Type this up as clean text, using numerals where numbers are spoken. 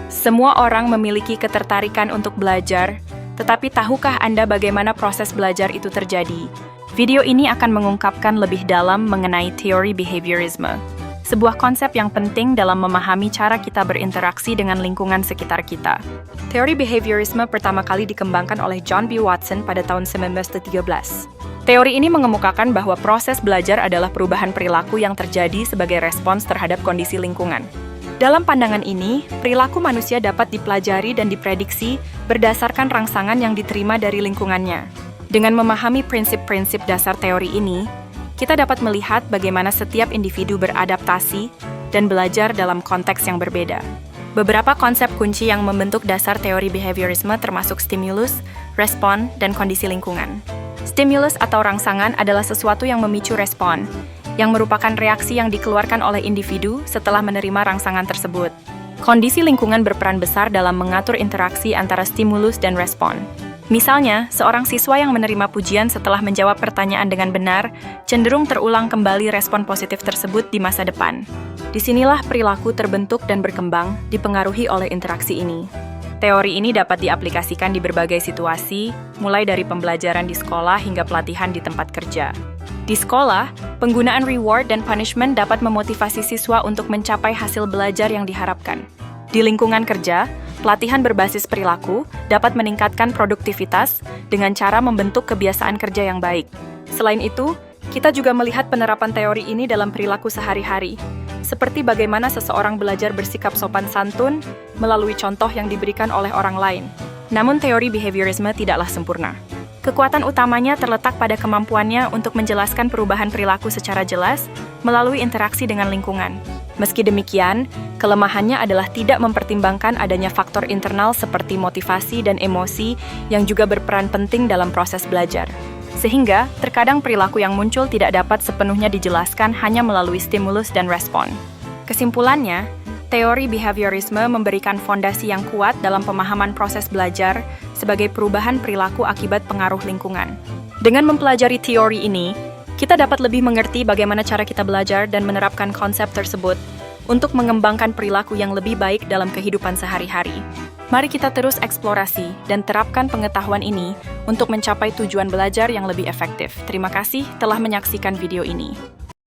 Semua orang memiliki ketertarikan untuk belajar, tetapi tahukah Anda bagaimana proses belajar itu terjadi? Video ini akan mengungkapkan lebih dalam mengenai teori behaviorisme, sebuah konsep yang penting dalam memahami cara kita berinteraksi dengan lingkungan sekitar kita. Teori behaviorisme pertama kali dikembangkan oleh John B. Watson pada tahun 1913. Teori ini mengemukakan bahwa proses belajar adalah perubahan perilaku yang terjadi sebagai respons terhadap kondisi lingkungan. Dalam pandangan ini, perilaku manusia dapat dipelajari dan diprediksi berdasarkan rangsangan yang diterima dari lingkungannya. Dengan memahami prinsip-prinsip dasar teori ini, kita dapat melihat bagaimana setiap individu beradaptasi dan belajar dalam konteks yang berbeda. Beberapa konsep kunci yang membentuk dasar teori behaviorisme termasuk stimulus, respon, dan kondisi lingkungan. Stimulus atau rangsangan adalah sesuatu yang memicu respon, yang merupakan reaksi yang dikeluarkan oleh individu setelah menerima rangsangan tersebut. Kondisi lingkungan berperan besar dalam mengatur interaksi antara stimulus dan respon. Misalnya, seorang siswa yang menerima pujian setelah menjawab pertanyaan dengan benar, cenderung terulang kembali respon positif tersebut di masa depan. Disinilah perilaku terbentuk dan berkembang, dipengaruhi oleh interaksi ini. Teori ini dapat diaplikasikan di berbagai situasi, mulai dari pembelajaran di sekolah hingga pelatihan di tempat kerja. Di sekolah, penggunaan reward dan punishment dapat memotivasi siswa untuk mencapai hasil belajar yang diharapkan. Di lingkungan kerja, pelatihan berbasis perilaku dapat meningkatkan produktivitas dengan cara membentuk kebiasaan kerja yang baik. Selain itu, kita juga melihat penerapan teori ini dalam perilaku sehari-hari, seperti bagaimana seseorang belajar bersikap sopan santun melalui contoh yang diberikan oleh orang lain. Namun teori behaviorisme tidaklah sempurna. Kekuatan utamanya terletak pada kemampuannya untuk menjelaskan perubahan perilaku secara jelas melalui interaksi dengan lingkungan. Meski demikian, kelemahannya adalah tidak mempertimbangkan adanya faktor internal seperti motivasi dan emosi yang juga berperan penting dalam proses belajar. Sehingga, terkadang perilaku yang muncul tidak dapat sepenuhnya dijelaskan hanya melalui stimulus dan respon. Kesimpulannya, teori behaviorisme memberikan fondasi yang kuat dalam pemahaman proses belajar sebagai perubahan perilaku akibat pengaruh lingkungan. Dengan mempelajari teori ini, kita dapat lebih mengerti bagaimana cara kita belajar dan menerapkan konsep tersebut untuk mengembangkan perilaku yang lebih baik dalam kehidupan sehari-hari. Mari kita terus eksplorasi dan terapkan pengetahuan ini untuk mencapai tujuan belajar yang lebih efektif. Terima kasih telah menyaksikan video ini.